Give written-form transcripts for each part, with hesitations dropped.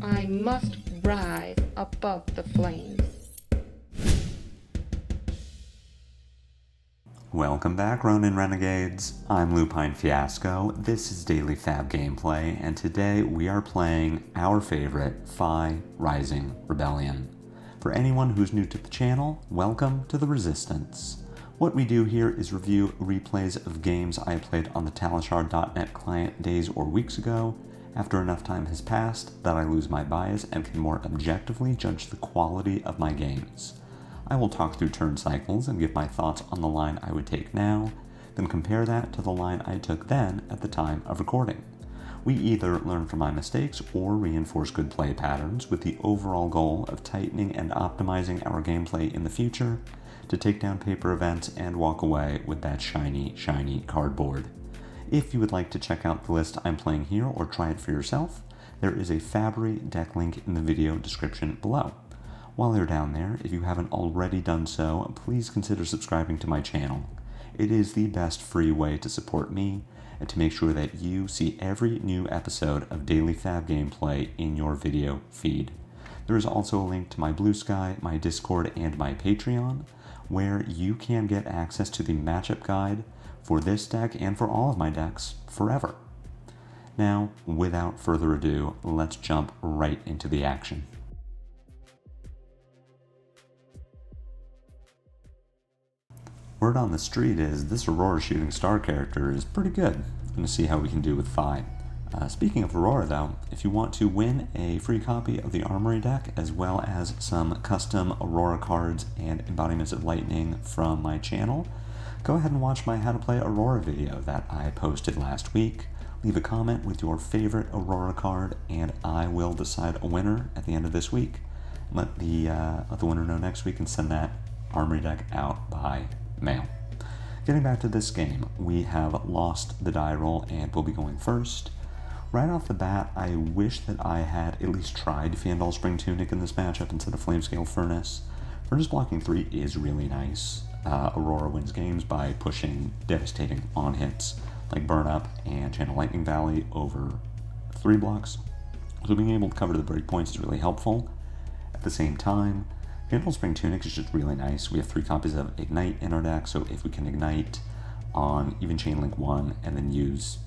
I must rise above the flames. Welcome back, Ronin Renegades. I'm Lupinefiasco. This is Daily FaB Gameplay, and today we are playing our favorite FaB Rising Rebellion. For anyone who's new to the channel, welcome to the Resistance. What we do here is review replays of games I played on the Talishar.net client days or weeks ago, after enough time has passed that I lose my bias and can more objectively judge the quality of my games. I will talk through turn cycles and give my thoughts on the line I would take now, then compare that to the line I took then at the time of recording. We either learn from my mistakes or reinforce good play patterns with the overall goal of tightening and optimizing our gameplay in the future to take down paper events and walk away with that shiny, shiny cardboard. If you would like to check out the list I'm playing here or try it for yourself, there is a FaB deck link in the video description below. While you're down there, if you haven't already done so, please consider subscribing to my channel. It is the best free way to support me and to make sure that you see every new episode of Daily FaB Gameplay in your video feed. There is also a link to my Blue Sky, my Discord, and my Patreon, where you can get access to the matchup guide for this deck and for all of my decks forever. Now, without further ado, let's jump right into the action. Word on the street is this Aurora Shooting Star character is pretty good. I'm going to see how we can do with FaB. Speaking of Aurora though, if you want to win a free copy of the Armory deck as well as some custom Aurora cards and embodiments of lightning from my channel, go ahead and watch my How to Play Aurora video that I posted last week. Leave a comment with your favorite Aurora card and I will decide a winner at the end of this week. Let the winner know next week and send that Armory deck out by mail. Getting back to this game, we have lost the die roll and we'll be going first. Right off the bat, I wish that I had at least tried Fandal Spring Tunic in this matchup instead of Flamescale Furnace. Furnace blocking 3 is really nice. Aurora wins games by pushing devastating on hits like Burn Up and Channel Lightning Valley over 3 blocks, so being able to cover the breakpoints is really helpful. At the same time, Fandal Spring Tunic is just really nice. We have 3 copies of Ignite in our deck, so if we can Ignite on even Chainlink 1 and then use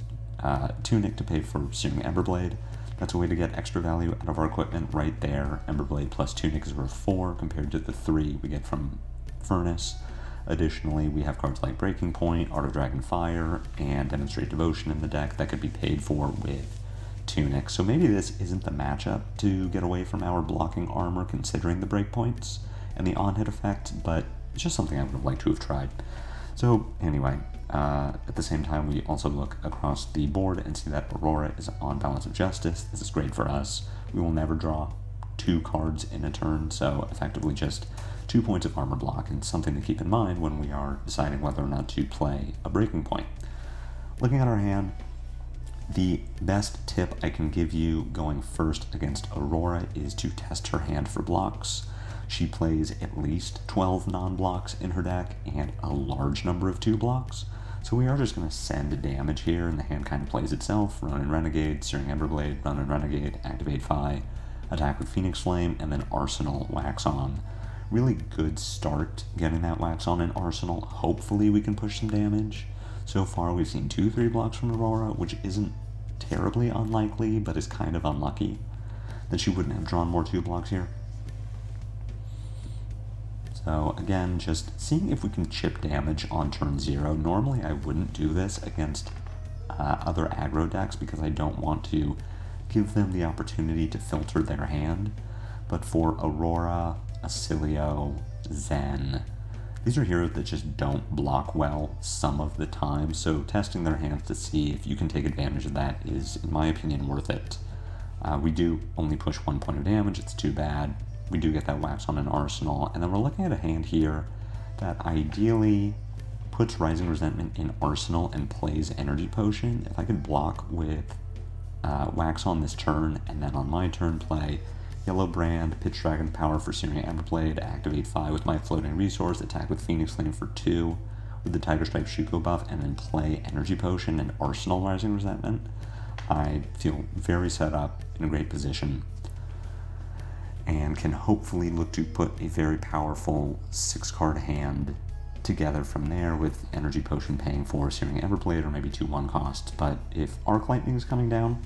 Tunic to pay for Searing Emberblade, that's a way to get extra value out of our equipment right there. Emberblade plus Tunic is worth 4 compared to the 3 we get from Furnace. Additionally, we have cards like Breaking Point, Art of Dragonfire, and Demonstrate Devotion in the deck that could be paid for with Tunic, so maybe this isn't the matchup to get away from our blocking armor considering the breakpoints and the on-hit effect, but it's just something I would have liked to have tried. So anyway, at the same time we also look across the board and see that Aurora is on Balance of Justice. This is great for us. We will never draw 2 cards in a turn, so effectively just 2 points of armor block, and something to keep in mind when we are deciding whether or not to play a Breaking Point. Looking at our hand, the best tip I can give you going first against Aurora is to test her hand for blocks. She plays at least 12 non-blocks in her deck and a large number of 2 blocks. So we are just going to send damage here and the hand kind of plays itself. Run in Renegade, Searing Emberblade, Run in Renegade, Activate FaB, attack with Phoenix Flame, and then Arsenal Wax On. Really good start getting that Wax On in Arsenal. Hopefully we can push some damage. So far we've seen 2-3 blocks from Aurora, which isn't terribly unlikely, but is kind of unlucky that she wouldn't have drawn more 2 blocks here. So again, just seeing if we can chip damage on turn 0. Normally I wouldn't do this against other aggro decks because I don't want to give them the opportunity to filter their hand, but for Aurora, Acilio, Zen, these are heroes that just don't block well some of the time, so testing their hands to see if you can take advantage of that is, in my opinion, worth it. We do only push 1 point of damage, it's too bad. We do get that Wax On in Arsenal, and then we're looking at a hand here that ideally puts Rising Resentment in Arsenal and plays Energy Potion. If I could block with Wax On this turn, and then on my turn play Yellow Brand, Pitch Dragon Power for Searing Emberblade, activate FaB with my Floating Resource, attack with Phoenix Flame for 2 with the Tiger Stripe Shuko buff, and then play Energy Potion and Arsenal Rising Resentment, I feel very set up in a great position. and can hopefully look to put a very powerful 6-card hand together from there, with Energy Potion paying for Searing Everblade or maybe 2/1 cost. But if Arc Lightning is coming down,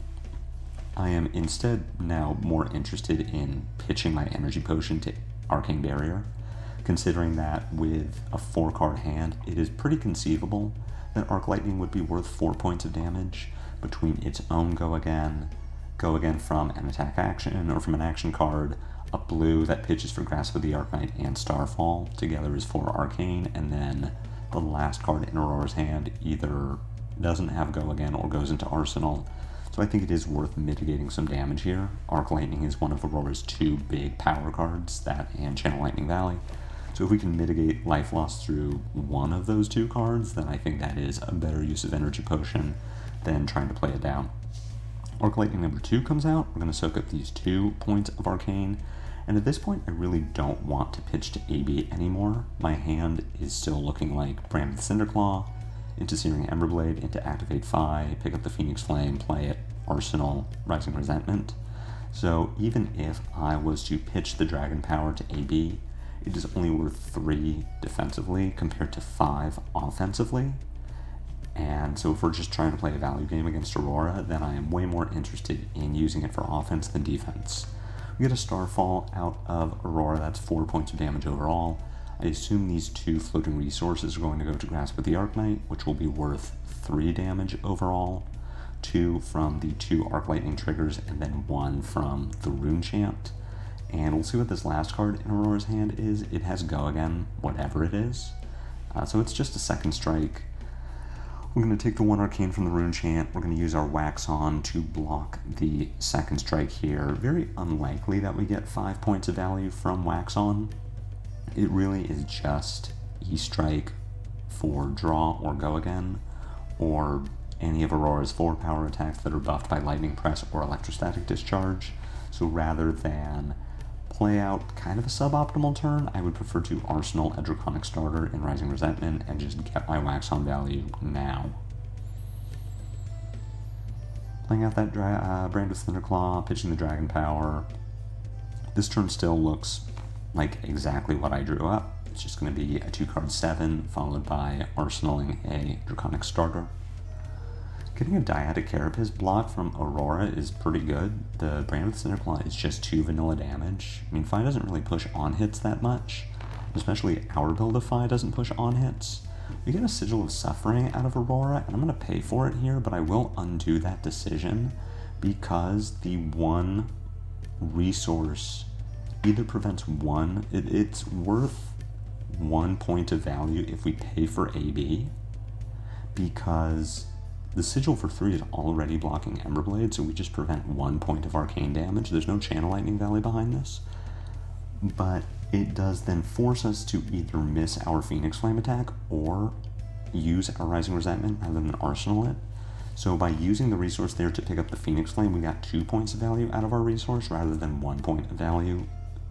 I am instead now more interested in pitching my Energy Potion to Arcane Barrier, considering that with a 4-card hand, it is pretty conceivable that Arc Lightning would be worth 4 points of damage between its own Go Again from an attack action or from an action card, a blue that pitches for Grasp of the Arcanite and Starfall, together is 4 Arcane, and then the last card in Aurora's hand either doesn't have Go Again or goes into Arsenal. So I think it is worth mitigating some damage here. Arc Lightning is one of Aurora's 2 big power cards, that and Channel Lightning Valley. So if we can mitigate life loss through one of those 2 cards, then I think that is a better use of Energy Potion than trying to play it down. Arc Lightning number 2 comes out. We're going to soak up these 2 points of Arcane, and at this point I really don't want to pitch to AB anymore. My hand is still looking like Brand with Cinderclaw, into Searing Emberblade, into Activate FaB, pick up the Phoenix Flame, play it, Arsenal, Rising Resentment. So even if I was to pitch the Dragon Power to AB, it is only worth 3 defensively compared to 5 offensively. And so if we're just trying to play a value game against Aurora, then I am way more interested in using it for offense than defense. We get a Starfall out of Aurora, that's 4 points of damage overall. I assume these 2 floating resources are going to go to Grasp of the Arcanite, which will be worth 3 damage overall. 2 from the 2 Arc Lightning triggers, and then 1 from the Rune Chant. And we'll see what this last card in Aurora's hand is. It has Go Again, whatever it is. So it's just a 2nd strike. We're going to take the 1 Arcane from the Rune Chant. We're going to use our Wax On to block the 2nd strike here. Very unlikely that we get 5 points of value from Wax On. It really is just E-Strike for draw or Go Again, or any of Aurora's 4 power attacks that are buffed by Lightning Press or Electrostatic Discharge. So rather than play out kind of a suboptimal turn, I would prefer to Arsenal a Draconic Starter in Rising Resentment and just get my Wax On value now. Playing out that Brand with Thunderclaw, pitching the Dragon Power. This turn still looks like exactly what I drew up. It's just going to be a 2-card 7, followed by Arsenaling a Draconic Starter. Getting a Dyadic Carapace block from Aurora is pretty good. The Brand with Cinderclaw is just 2 vanilla damage. I mean, FaB doesn't really push on hits that much, especially our build of FaB doesn't push on hits. We get a Sigil of Suffering out of Aurora, and I'm going to pay for it here, but I will undo that decision because the 1 resource either prevents 1, it's worth 1 point of value if we pay for AB, because the Sigil for 3 is already blocking Emberblade, so we just prevent 1 point of arcane damage. There's no Channel Lightning Valley behind this. But it does then force us to either miss our Phoenix Flame attack or use our Rising Resentment rather than Arsenal it. So by using the resource there to pick up the Phoenix Flame, we got 2 points of value out of our resource rather than 1 point of value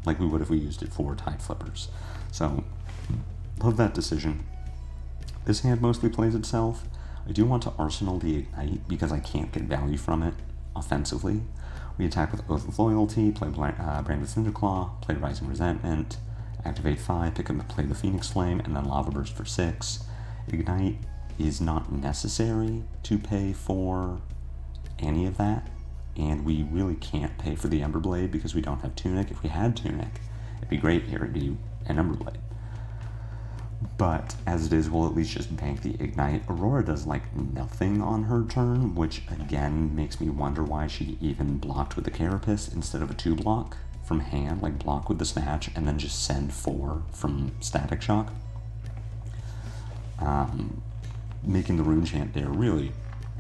like we would if we used it for Tide Flippers. So, love that decision. This hand mostly plays itself. I do want to Arsenal the Ignite because I can't get value from it offensively. We attack with Oath of Loyalty, play Brand with Cinderclaw, play Rising Resentment, activate FaB, play the Phoenix Flame, and then Lava Burst for 6. Ignite is not necessary to pay for any of that, and we really can't pay for the Emberblade because we don't have Tunic. If we had Tunic, it'd be great here, it'd be an Emberblade. But as it is, we'll at least just bank the Ignite. Aurora does like nothing on her turn, which again makes me wonder why she even blocked with the Carapace instead of a 2-block from hand, like block with the Snatch and then just send 4 from Static Shock. Making the Rune Chant there really,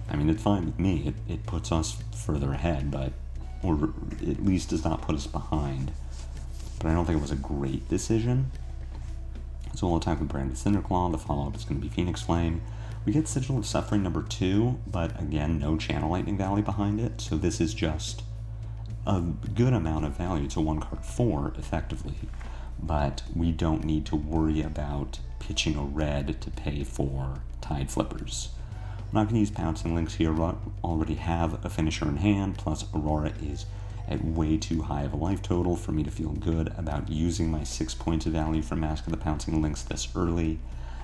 I mean, it's fine with me. It puts us further ahead, but or at least does not put us behind. But I don't think it was a great decision. So we'll attack with Brand with Cinderclaw. The follow-up is going to be Phoenix Flame. We get Sigil of Suffering number 2, but again, no Channel Lightning Valley behind it. So this is just a good amount of value. It's a 1-card 4, effectively. But we don't need to worry about pitching a red to pay for Tide Flippers. I'm not going to use Pouncing Links here. We already have a finisher in hand, plus Aurora is at way too high of a life total for me to feel good about using my 6 points of value from Mask of the Pouncing Lynx this early.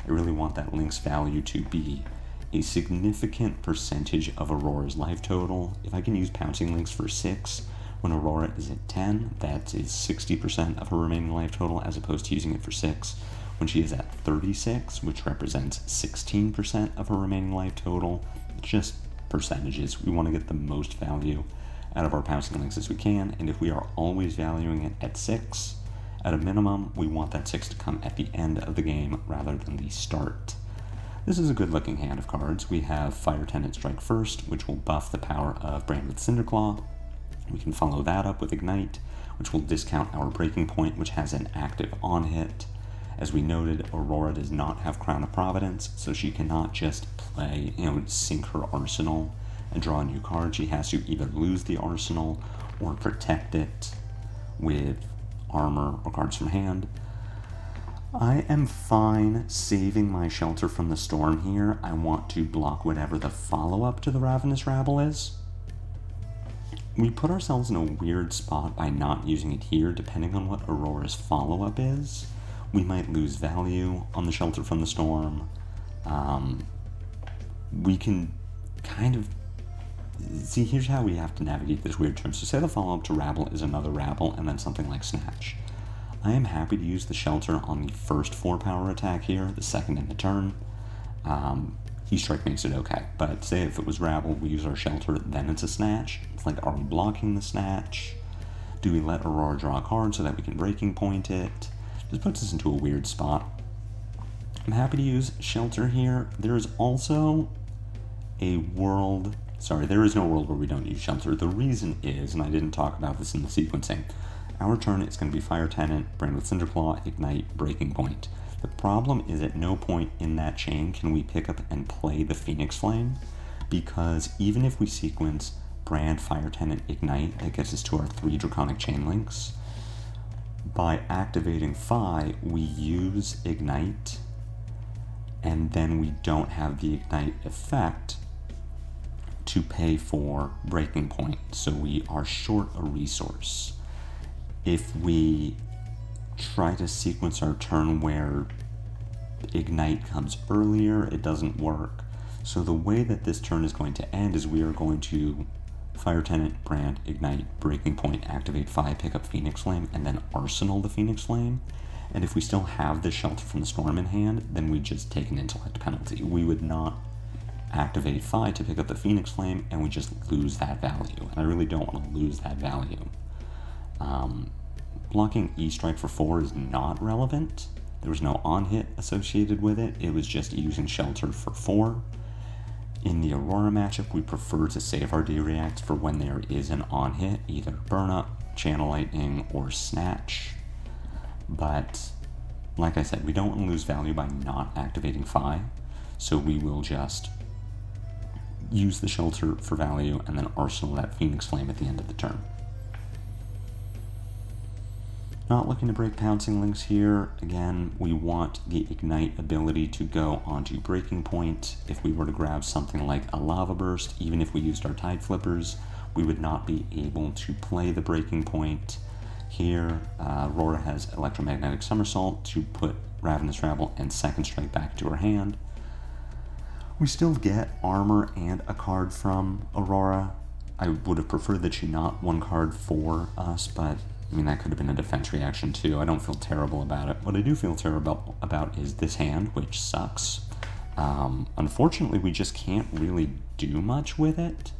I really want that Lynx value to be a significant percentage of Aurora's life total. If I can use Pouncing Lynx for 6 when Aurora is at 10, that is 60% of her remaining life total, as opposed to using it for 6 when she is at 36, which represents 16% of her remaining life total. Just percentages. We want to get the most value out of our Pouncing Lynx as we can, and if we are always valuing it at 6, at a minimum, we want that 6 to come at the end of the game rather than the start. This is a good looking hand of cards. We have Fire Tenant Strike first, which will buff the power of Brand with Cinderclaw. We can follow that up with Ignite, which will discount our Breaking Point, which has an active on hit. As we noted, Aurora does not have Crown of Providence, so she cannot just play, sink her arsenal and draw a new card. She has to either lose the arsenal or protect it with armor or cards from hand. I am fine saving my Shelter from the Storm here. I want to block whatever the follow-up to the Ravenous Rabble is. We put ourselves in a weird spot by not using it here. Depending on what Aurora's follow-up is, we might lose value on the Shelter from the Storm. We can kind of see, here's how we have to navigate this weird term. So say the follow-up to Rabble is another Rabble and then something like Snatch. I am happy to use the Shelter on the first 4-power attack here, the second in the turn. E-Strike makes it okay, but say if it was Rabble, we use our Shelter, then it's a Snatch. It's like, are we blocking the Snatch? Do we let Aurora draw a card so that we can Breaking Point it? This puts us into a weird spot. I'm happy to use Shelter here. There is also a world... Sorry, there is no world where we don't use Shelter. The reason is, and I didn't talk about this in the sequencing, our turn is going to be Fire Tenant, Brand with Cinderclaw, Ignite, Breaking Point. The problem is at no point in that chain can we pick up and play the Phoenix Flame, because even if we sequence Brand, Fire Tenant, Ignite, that gets us to our 3 Draconic Chain Links. By activating FaB, we use Ignite, and then we don't have the Ignite effect to pay for Breaking Point, so we are short a resource. If we try to sequence our turn where Ignite comes earlier, it doesn't work. So the way that this turn is going to end is we are going to Fire Tenant, Brand, Ignite, Breaking Point, activate FaB, pick up Phoenix Flame, and then arsenal the Phoenix Flame. And if we still have the Shelter from the Storm in hand, then we just take an intellect penalty. We would not activate FaB to pick up the Phoenix Flame, and we just lose that value. And I really don't want to lose that value. Blocking E-Strike for 4 is not relevant. There was no on-hit associated with it. It was just using Shelter for 4. In the Aurora matchup, we prefer to save our D-Reacts for when there is an on-hit, either Burn Up, Channel Lightning, or Snatch. But, like I said, we don't want to lose value by not activating FaB, so we will just use the Shelter for value and then arsenal that Phoenix Flame at the end of the turn. Not looking to break Pouncing Lynx here. Again, we want the Ignite ability to go onto Breaking Point. If we were to grab something like a Lava Burst, even if we used our Tide Flippers, we would not be able to play the Breaking Point. Here, Aurora has Electromagnetic Somersault to put Ravenous Rabble and Second Strike back to her hand. We still get armor and a card from Aurora. I would have preferred that she not one card for us, but I mean, that could have been a defense reaction too. I don't feel terrible about it. What I do feel terrible about is this hand, which sucks. Unfortunately, we just can't really do much with it.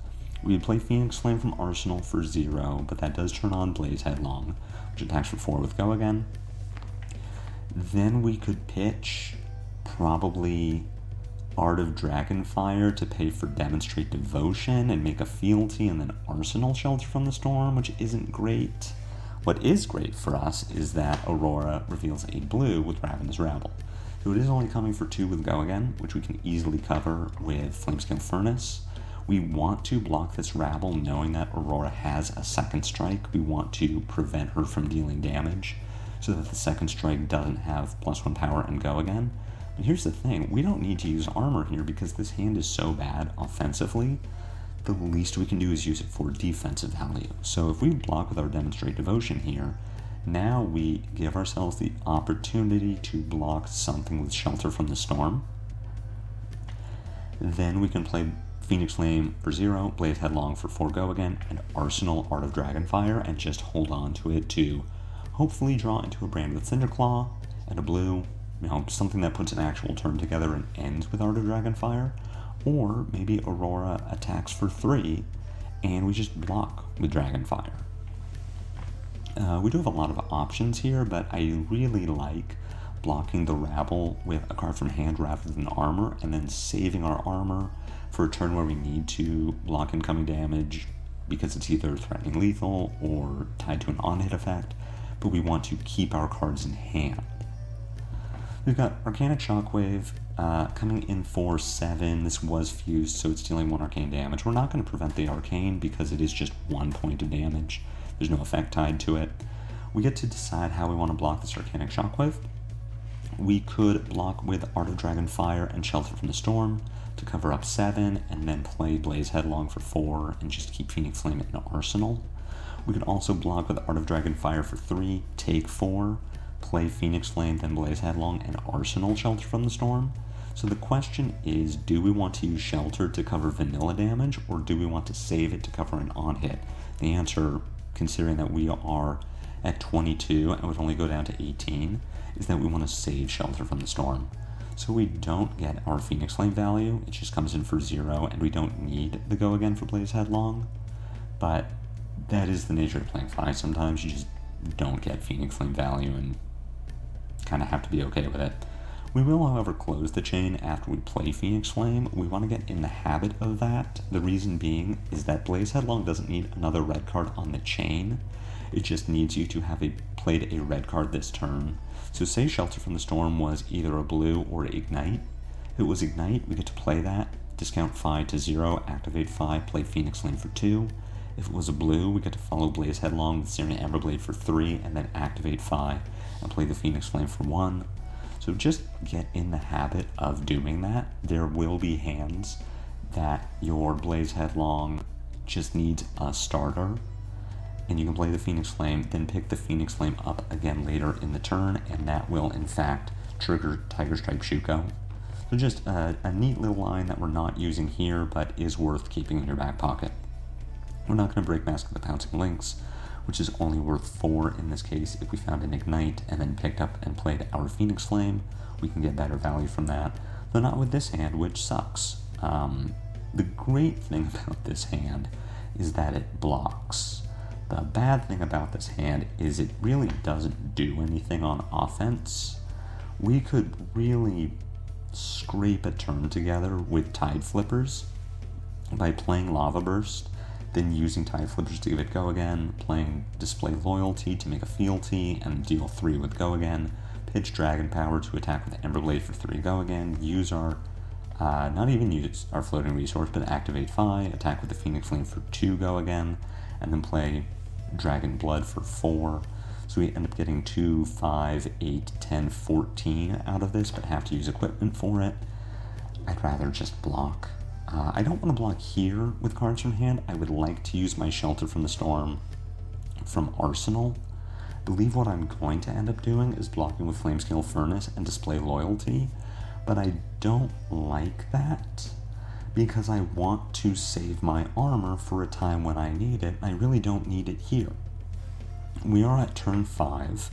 We would play Phoenix Flame from Arsenal for 0, but that does turn on Blaze Headlong, which attacks for 4 with Go Again. Then we could pitch probably Art of Dragonfire to pay for Demonstrate Devotion and make a fealty, and then Arsenal Shelter from the Storm, which isn't great. What is great for us is that Aurora reveals a blue with Ravenous Rabble. So it is only coming for 2 with Go Again, which we can easily cover with Flamescale Furnace. We want to block this Rabble knowing that Aurora has a second strike. We want to prevent her from dealing damage so that the second strike doesn't have +1 power and Go Again. But here's the thing, we don't need to use armor here because this hand is so bad offensively the least we can do is use it for defensive value. So if we block with our Demonstrate Devotion here, now we give ourselves the opportunity to block something with Shelter from the Storm. Then we can play Phoenix Flame for 0, Blaze Headlong for 4 go again, and Arsenal Art of Dragonfire, and just hold on to it to hopefully draw into a Brand with Cinderclaw and a blue, something that puts an actual turn together and ends with Art of Dragonfire. Or maybe Aurora attacks for 3, and we just block with Dragonfire. We do have a lot of options here, but I really like blocking the Rabble with a card from hand rather than armor, and then saving our armor for a turn where we need to block incoming damage because it's either threatening lethal or tied to an on-hit effect, but we want to keep our cards in hand. We've got Arcanic Shockwave coming in for 7. This was fused, so it's dealing 1 arcane damage. We're not going to prevent the arcane because it is just 1 point of damage. There's no effect tied to it. We get to decide how we want to block this Arcanic Shockwave. We could block with Art of Dragonfire and Shelter from the Storm to cover up 7, and then play Blaze Headlong for 4 and just keep Phoenix Flame in Arsenal. We could also block with Art of Dragonfire for 3, take 4, play Phoenix Flame, then Blaze Headlong, and Arsenal Shelter from the Storm. So the question is, do we want to use Shelter to cover vanilla damage, or do we want to save it to cover an on-hit? The answer, considering that we are at 22 and would only go down to 18, is that we want to save Shelter from the Storm. So we don't get our Phoenix Flame value, it just comes in for 0, and we don't need the go again for Blaze Headlong. But that is the nature of playing FaB. Sometimes you just don't get Phoenix Flame value and kind of have to be okay with it. We will, however, close the chain after we play Phoenix Flame. We want to get in the habit of that. The reason being is that Blaze Headlong doesn't need another red card on the chain. It just needs you to have played a red card this turn. So say Shelter from the Storm was either a blue or Ignite. If it was Ignite, we get to play that, discount FaB to 0, activate FaB, play Phoenix Flame for 2. If it was a blue, we get to follow Blaze Headlong with Searing Emberblade for 3, and then activate FaB and play the Phoenix Flame for 1. So just get in the habit of doing that. There will be hands that your Blaze Headlong just needs a starter, and you can play the Phoenix Flame, then pick the Phoenix Flame up again later in the turn, and that will in fact trigger Tiger Stripe Shuko. So just a neat little line that we're not using here, but is worth keeping in your back pocket. We're not going to break Mask of the Pouncing Lynx, which is only worth 4 in this case. If we found an Ignite and then picked up and played our Phoenix Flame, we can get better value from that, though not with this hand, which sucks. The great thing about this hand is that it blocks. The bad thing about this hand is it really doesn't do anything on offense. We could really scrape a turn together with Tide Flippers by playing Lava Burst, then using Tide Flippers to give it go again, playing Display Loyalty to make a fealty and deal 3 with go again, pitch Dragon Power to attack with Emberblade for 3 go again, use our, not even use our floating resource, but activate FaB, attack with the Phoenix Flame for 2 go again, and then play Dragon Blood for 4. So we end up getting 2, 5, 8, 10, 14 out of this, but have to use equipment for it. I'd rather just block. I don't want to block here with cards from hand. I would like to use my Shelter from the Storm from Arsenal. I believe what I'm going to end up doing is blocking with Flamescale Furnace and Display Loyalty, but I don't like that because I want to save my armor for a time when I need it. I really don't need it here. We are at turn 5.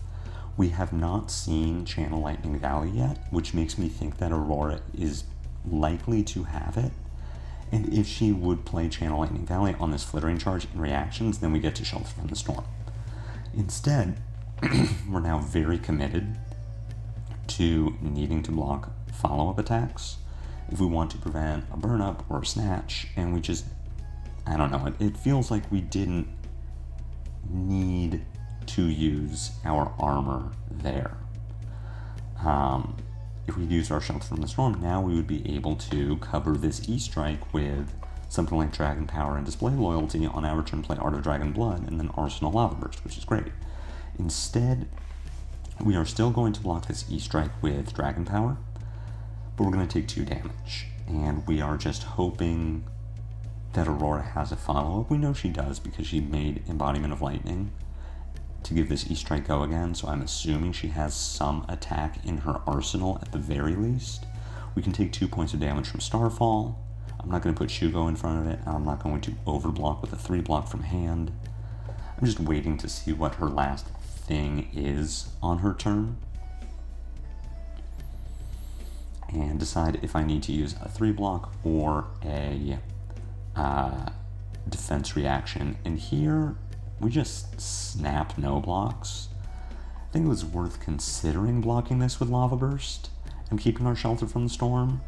We have not seen Channel Lightning Valley yet, which makes me think that Aurora is likely to have it. And if she would play Channel Lightning Valley on this Flittering Charge in reactions, then we get to Shelter from the Storm. Instead, we're now very committed to needing to block follow-up attacks if we want to prevent a burn-up or a snatch, and we just, I don't know, it feels like we didn't need to use our armor there. If we'd used our Shelter from the Storm, now we would be able to cover this E-Strike with something like Dragon Power and Display Loyalty on our turn, play Art of Dragon Blood, and then Arsenal Lava Burst, which is great. Instead, we are still going to block this E-Strike with Dragon Power, but we're going to take 2 damage, and we are just hoping that Aurora has a follow-up. We know she does because she made Embodiment of Lightning to give this E-Strike go again, so I'm assuming she has some attack in her arsenal at the very least. We can take 2 points of damage from Starfall. I'm not going to put Shugo in front of it, and I'm not going to overblock with a 3-block from hand. I'm just waiting to see what her last thing is on her turn, and decide if I need to use a 3-block or a defense reaction. And here, we just snap no blocks. I think it was worth considering blocking this with Lava Burst and keeping our shelter from the storm.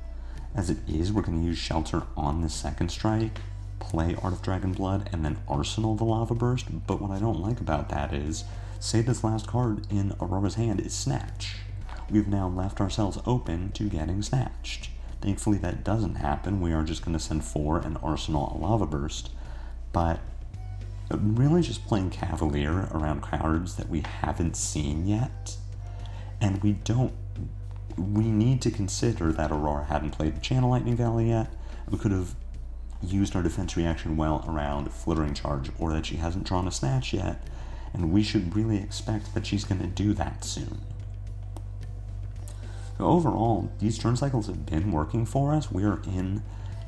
As it is, we're going to use shelter on the second strike, play Art of Dragon Blood, and then arsenal the Lava Burst. But what I don't like about that is, say this last card in Aurora's hand is Snatch. We've now left ourselves open to getting snatched. Thankfully that doesn't happen. We are just going to send 4 and arsenal a Lava Burst. But really just playing Cavalier around cards that we haven't seen yet. And we need to consider that Aurora hadn't played the Channel Lightning Valley yet. We could have used our defense reaction well around Flittering Charge, or that she hasn't drawn a Snatch yet, and we should really expect that she's going to do that soon. So overall, these turn cycles have been working for us. We are in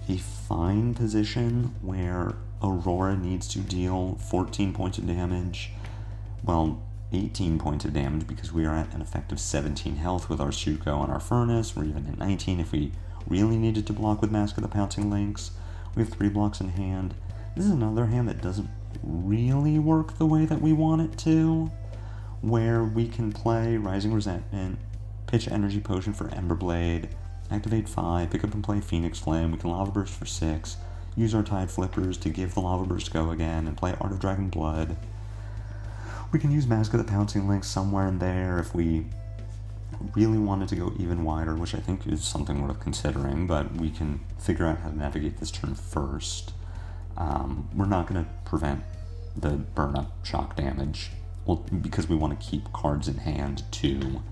a fine position where Aurora needs to deal 14 points of damage, well, 18 points of damage, because we are at an effective 17 health with our Shuko and our Furnace. We're even at 19 if we really needed to block with Mask of the Pouncing Lynx. We have 3 blocks in hand. This is another hand that doesn't really work the way that we want it to, where we can play Rising Resentment, pitch Energy Potion for Emberblade, activate FaB, pick up and play Phoenix Flame. We can Lava Burst for 6, use our Tide Flippers to give the Lava Burst go again, and play Art of Dragon Blood. We can use Mask of the Pouncing Lynx somewhere in there if we really wanted to go even wider, which I think is something worth considering, but we can figure out how to navigate this turn first. We're not going to prevent the burn-up shock damage, well, because we want to keep cards in hand to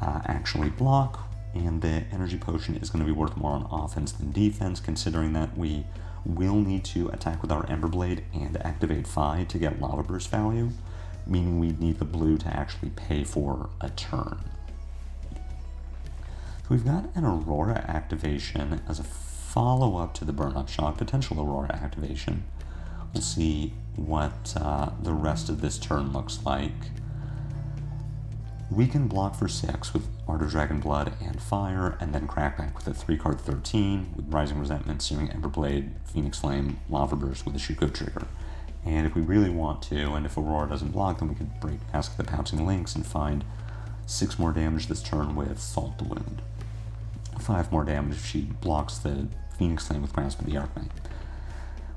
actually block, and the Energy Potion is going to be worth more on offense than defense, considering that we will need to attack with our Emberblade and activate FaB to get Lava Burst value, meaning we need the blue to actually pay for a turn. So we've got an Aurora activation as a follow-up to the Burn-Up Shock, potential Aurora activation. We'll see what the rest of this turn looks like. We can block for 6 with Art of Dragon Blood and Fire, and then crack back with a 3-card 13 with Rising Resentment, Searing Emberblade, Phoenix Flame, Lava Burst with a Shuko trigger. And if we really want to, and if Aurora doesn't block, then we can break Mask of the Pouncing Lynx and find 6 more damage this turn with Salt the Wound. 5 more damage if she blocks the Phoenix Flame with Grasp of the Arknight.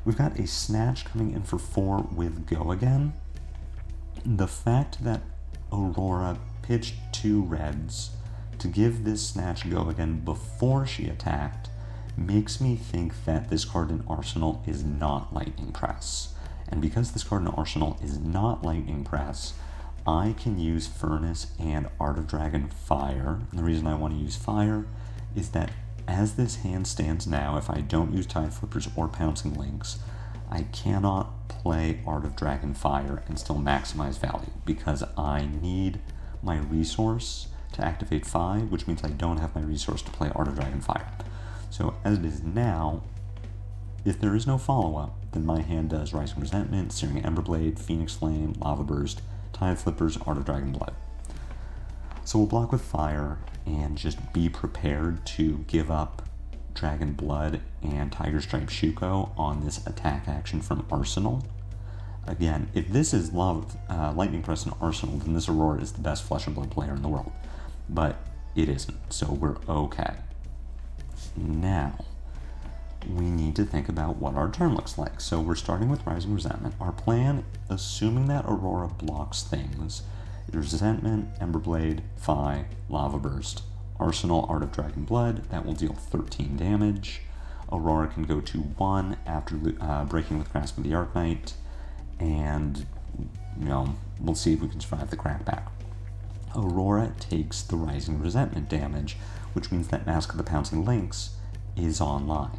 We've got a Snatch coming in for 4 with Go Again. The fact that Aurora pitched 2 reds to give this Snatch Go Again before she attacked makes me think that this card in Arsenal is not Lightning Press. And because this card in Arsenal is not Lightning Press, I can use Furnace and Art of Dragon Fire. And the reason I want to use Fire is that as this hand stands now, if I don't use Tide Flippers or Pouncing Lynx, I cannot play Art of Dragon Fire and still maximize value, because I need my resource to activate FaB, which means I don't have my resource to play Art of Dragon Fire. So as it is now, if there is no follow-up, then my hand does Rising Resentment, Searing Emberblade, Phoenix Flame, Lava Burst, Tide Flippers, Art of Dragon Blood. So we'll block with Fire and just be prepared to give up Dragon Blood and Tiger Stripe Shuko on this attack action from Arsenal. Again, if this is Lightning Press and Arsenal, then this Aurora is the best Flesh and Blood player in the world. But it isn't, so we're okay. Now, we need to think about what our turn looks like. So we're starting with Rising Resentment. Our plan, assuming that Aurora blocks things, is Resentment, Emberblade, FaB, Lava Burst, Arsenal, Art of Dragon Blood. That will deal 13 damage. Aurora can go to 1 after breaking with Grasp of the Arknight, and we'll see if we can survive the crackback. Aurora takes the Rising Resentment damage, which means that Mask of the Pouncing Lynx is online.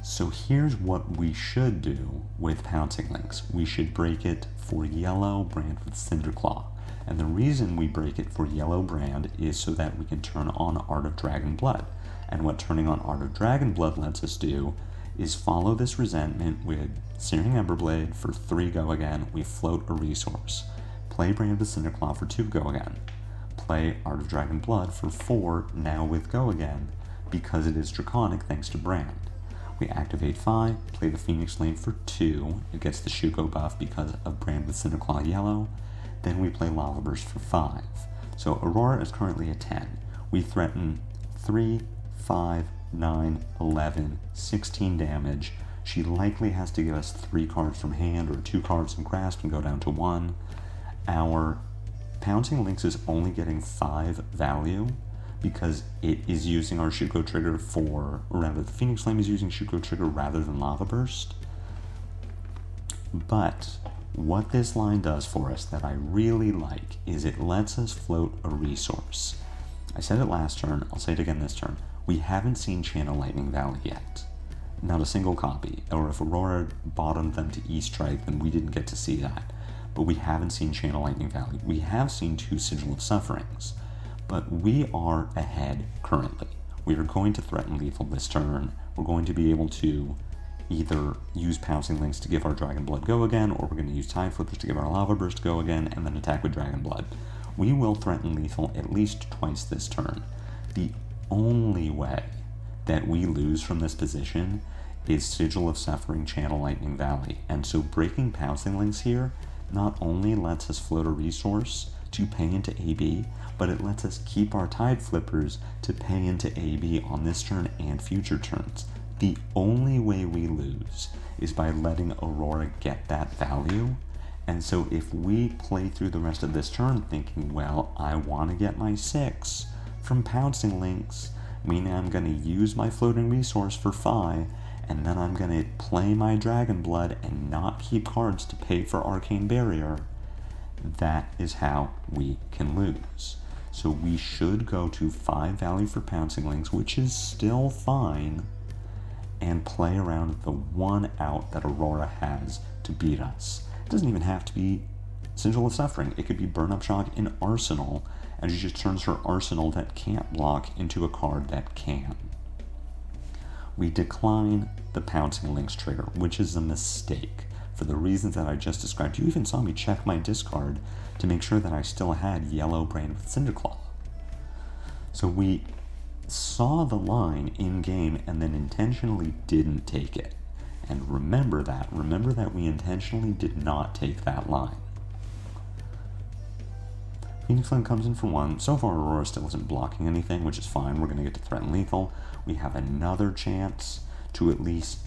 So here's what we should do with Pouncing Lynx. We should break it for yellow brand with Cinderclaw. And the reason we break it for yellow brand is so that we can turn on Art of Dragon Blood. And what turning on Art of Dragon Blood lets us do is follow this resentment with Searing Emberblade for 3 go again. We float a resource. Play brand with Cinderclaw for 2 go again. Play Art of Dragon Blood for 4 now with go again because it is draconic thanks to brand. We activate FaB, play the Phoenix Flame for 2, it gets the Shuko buff because of brand with Cinderclaw yellow, then we play Lava Burst for 5. So Aurora is currently at 10. We threaten 3, 5, 9, 11, 16 damage. She likely has to give us 3 cards from hand or 2 cards in grasp and go down to 1. Our Pouncing Lynx is only getting 5 value because it is using our Shuko trigger for, or rather the Phoenix Flame is using Shuko trigger rather than Lava Burst. But what this line does for us that I really like is it lets us float a resource. I said it last turn, I'll say it again this turn. We haven't seen Channel Lightning Valley yet. Not a single copy. Or if Aurora bottomed them to E-Strike, then we didn't get to see that. But we haven't seen Channel Lightning Valley. We have seen 2 Sigil of Sufferings. But we are ahead currently. We are going to threaten lethal this turn. We're going to be able to either use Pouncing Lynx to give our Dragon Blood go again, or we're going to use Tide Flippers to give our Lava Burst go again, and then attack with Dragon Blood. We will threaten lethal at least twice this turn. The only way that we lose from this position is Sigil of Suffering, Channel Lightning Valley. And so breaking Pouncing Lynx here not only lets us float a resource to pay into AB, but it lets us keep our Tide Flippers to pay into AB on this turn and future turns. The only way we lose is by letting Aurora get that value. And so if we play through the rest of this turn thinking, well, I want to get my 6 from Pouncing Lynx, meaning I'm going to use my floating resource for FaB, and then I'm going to play my Dragon Blood and not keep cards to pay for Arcane Barrier, that is how we can lose. So we should go to 5 value for Pouncing Lynx, which is still fine, and play around the 1 out that Aurora has to beat us. It doesn't even have to be Sigil of Suffering. It could be Burn Up Shock in Arsenal, and she just turns her Arsenal that can't block into a card that can. We decline the Pouncing Lynx trigger, which is a mistake for the reasons that I just described. You even saw me check my discard to make sure that I still had yellow brand with Cinderclaw. So we saw the line in game and then intentionally didn't take it. And remember that we intentionally did not take that line. Phoenix Flame comes in for 1. So far Aurora still isn't blocking anything, which is fine. We're going to get to threaten lethal. We have another chance to at least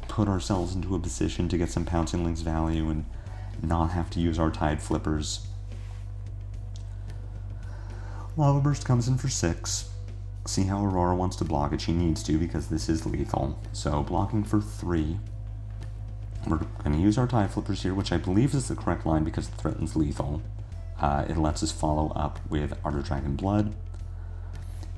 put ourselves into a position to get some Pouncing Lynx value and not have to use our Tide Flippers. Lava Burst comes in for 6. See how Aurora wants to block it. She needs to because this is lethal. So blocking for 3. We're going to use our Tide Flippers here, which I believe is the correct line because it threatens lethal. It lets us follow up with Art of Dragon Blood.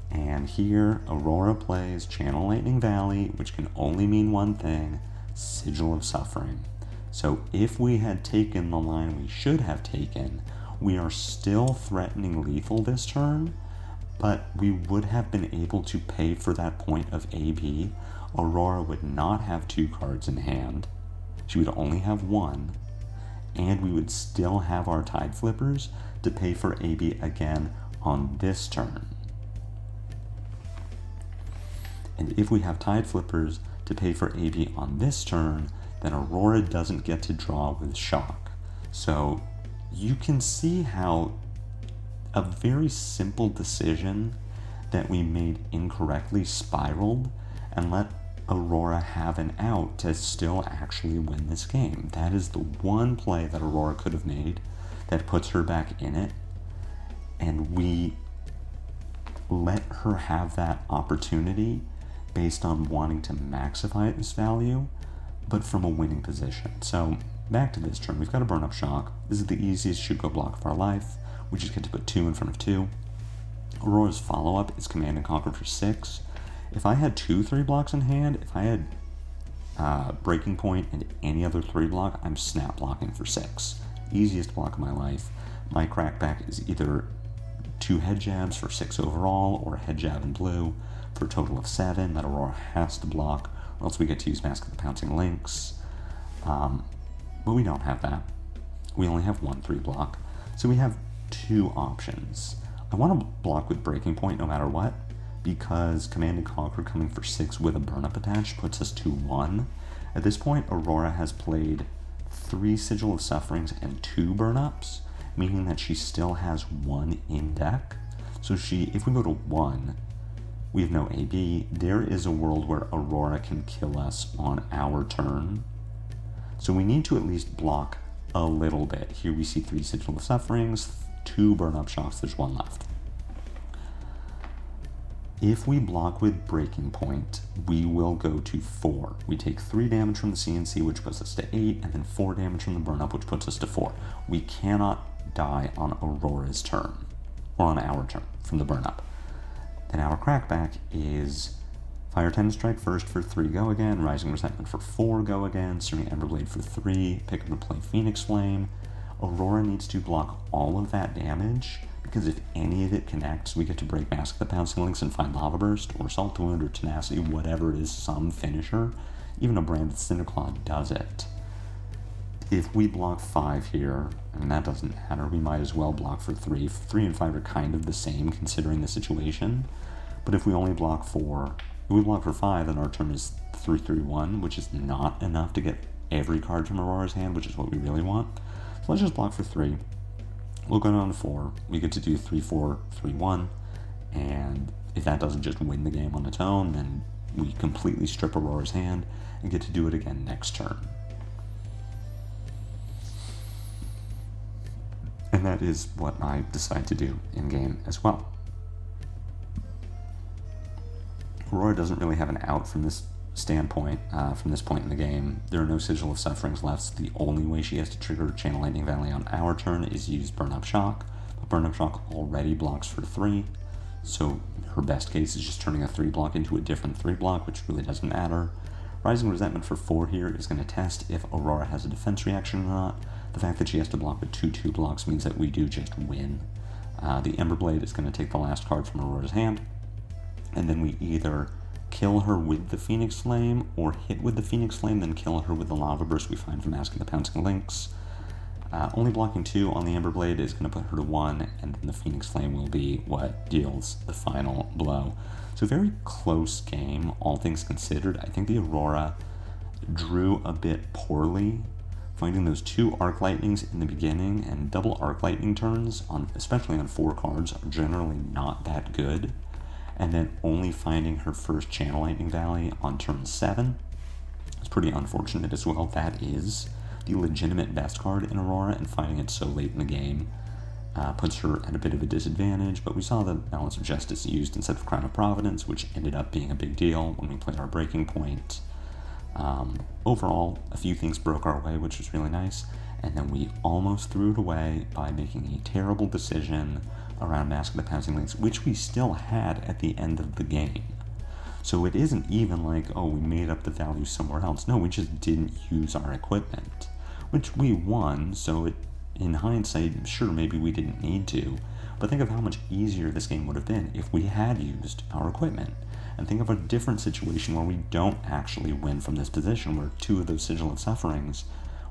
And here, Aurora plays Channel Lightning Valley, which can only mean one thing, Sigil of Suffering. So if we had taken the line we should have taken, we are still threatening lethal this turn, but we would have been able to pay for that point of AB. Aurora would not have 2 cards in hand. She would only have 1. And we would still have our Tide Flippers to pay for AB again on this turn. And if we have Tide Flippers to pay for AB on this turn, then Aurora doesn't get to draw with Shock. So you can see how a very simple decision that we made incorrectly spiraled and let Aurora have an out to still actually win this game. That is the one play that Aurora could have made that puts her back in it, and we let her have that opportunity based on wanting to maximize this value, but from a winning position. So back to this turn, we've got a Burn Up Shock. This is the easiest Shuko block of our life. We just get to put 2 in front of 2. Aurora's follow-up is Command and Conquer for 6. If I had 2 3 blocks in hand, if I had Breaking Point and any other 3 block, I'm snap blocking for 6. Easiest block of my life. My crackback is either 2 head jabs for 6 overall, or a head jab in blue for a total of 7 that Aurora has to block, or else we get to use Mask of the Pouncing Lynx. But we don't have that. We only have 1 3 block, so we have 2 options. I want to block with Breaking Point no matter what, because Command and Conquer coming for 6 with a burn-up attached puts us to 1. At this point, Aurora has played 3 Sigil of Sufferings and 2 burn-ups, meaning that she still has 1 in deck. So if we go to 1, we have no AB. There is a world where Aurora can kill us on our turn. So we need to at least block a little bit. Here we see 3 Sigil of Sufferings, 2 burn-up shocks, there's 1 left. If we block with Breaking Point, we will go to 4. We take 3 damage from the CNC, which puts us to 8, and then 4 damage from the burn-up, which puts us to 4. We cannot die on Aurora's turn, or on our turn, from the burn-up. Then our crackback is Fire Titan Strike first for 3, go again, Rising Resentment for 4, go again, Searing Emberblade for 3, pick up and play Phoenix Flame. Aurora needs to block all of that damage, because if any of it connects, we get to break Mask of the Pouncing Lynx and find Lava Burst, or Assault Wound, or Tenacity, whatever it is, some finisher. Even a branded Cinderclaw does it. If we block 5 here, and that doesn't matter, we might as well block for 3. 3 and 5 are kind of the same considering the situation, but if we only block 4, if we block for 5, then our turn is 3-3-1, which is not enough to get every card from Aurora's hand, which is what we really want. So let's just block for 3. We'll go down to 4. We get to do 3-4-3-1, and if that doesn't just win the game on its own, then we completely strip Aurora's hand and get to do it again next turn. And that is what I decide to do in game as well. Aurora doesn't really have an out from this standpoint, from this point in the game. There are no Sigil of Sufferings left, so the only way she has to trigger Channel Lightning Valley on our turn is use Burn-Up Shock. But Burn-Up Shock already blocks for 3, so her best case is just turning a 3 block into a different 3 block, which really doesn't matter. Rising Resentment for 4 here is going to test if Aurora has a defense reaction or not. The fact that she has to block with 2/2 blocks means that we do just win. The Emberblade is going to take the last card from Aurora's hand, and then we either kill her with the Phoenix Flame, or hit with the Phoenix Flame, then kill her with the Lava Burst we find from Mask of the Pouncing Lynx. Only blocking 2 on the Emberblade is going to put her to 1, and then the Phoenix Flame will be what deals the final blow. So very close game, all things considered. I think the Aurora drew a bit poorly. Finding those 2 Arc Lightnings in the beginning and double Arc Lightning turns, especially on 4 cards, are generally not that good. And then only finding her first Channel Lightning Valley on turn 7 is pretty unfortunate as well. That is the legitimate best card in Aurora, and finding it so late in the game puts her at a bit of a disadvantage, but we saw the Balance of Justice used instead of Crown of Providence, which ended up being a big deal when we played our Breaking Point. Overall, a few things broke our way, which was really nice, and then we almost threw it away by making a terrible decision around Mask of the Pouncing Lynx, which we still had at the end of the game. So it isn't even like, oh, we made up the value somewhere else. No, we just didn't use our equipment, which we won, so in hindsight, sure, maybe we didn't need to, but think of how much easier this game would have been if we had used our equipment. And think of a different situation where we don't actually win from this position, where 2 of those Sigil of Sufferings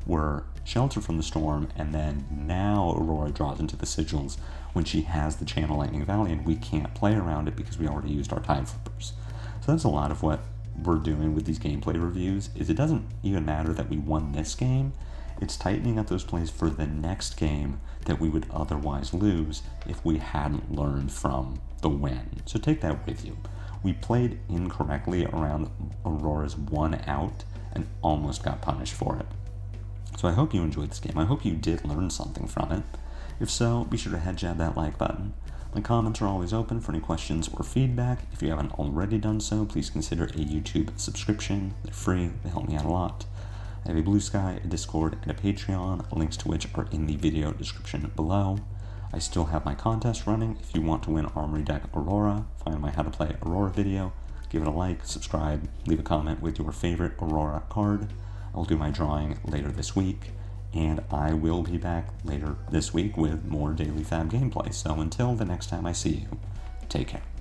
were Shelter from the Storm, and then now Aurora draws into the Sigils when she has the Channel Lightning Valley, and we can't play around it because we already used our Tide Flippers. So that's a lot of what we're doing with these gameplay reviews, is it doesn't even matter that we won this game, it's tightening up those plays for the next game that we would otherwise lose if we hadn't learned from the win. So take that with you. We played incorrectly around Aurora's 1 out and almost got punished for it. So I hope you enjoyed this game. I hope you did learn something from it. If so, be sure to head jab that like button. My comments are always open for any questions or feedback. If you haven't already done so, please consider a YouTube subscription. They're free, they help me out a lot. I have a Blue Sky, a Discord, and a Patreon, links to which are in the video description below. I still have my contest running. If you want to win Armory Deck Aurora, find my How to Play Aurora video, Give it a like, subscribe, leave a comment with your favorite Aurora card. I'll do my drawing later this week, and I will be back later this week with more daily FaB gameplay. So until the next time I see you, take care.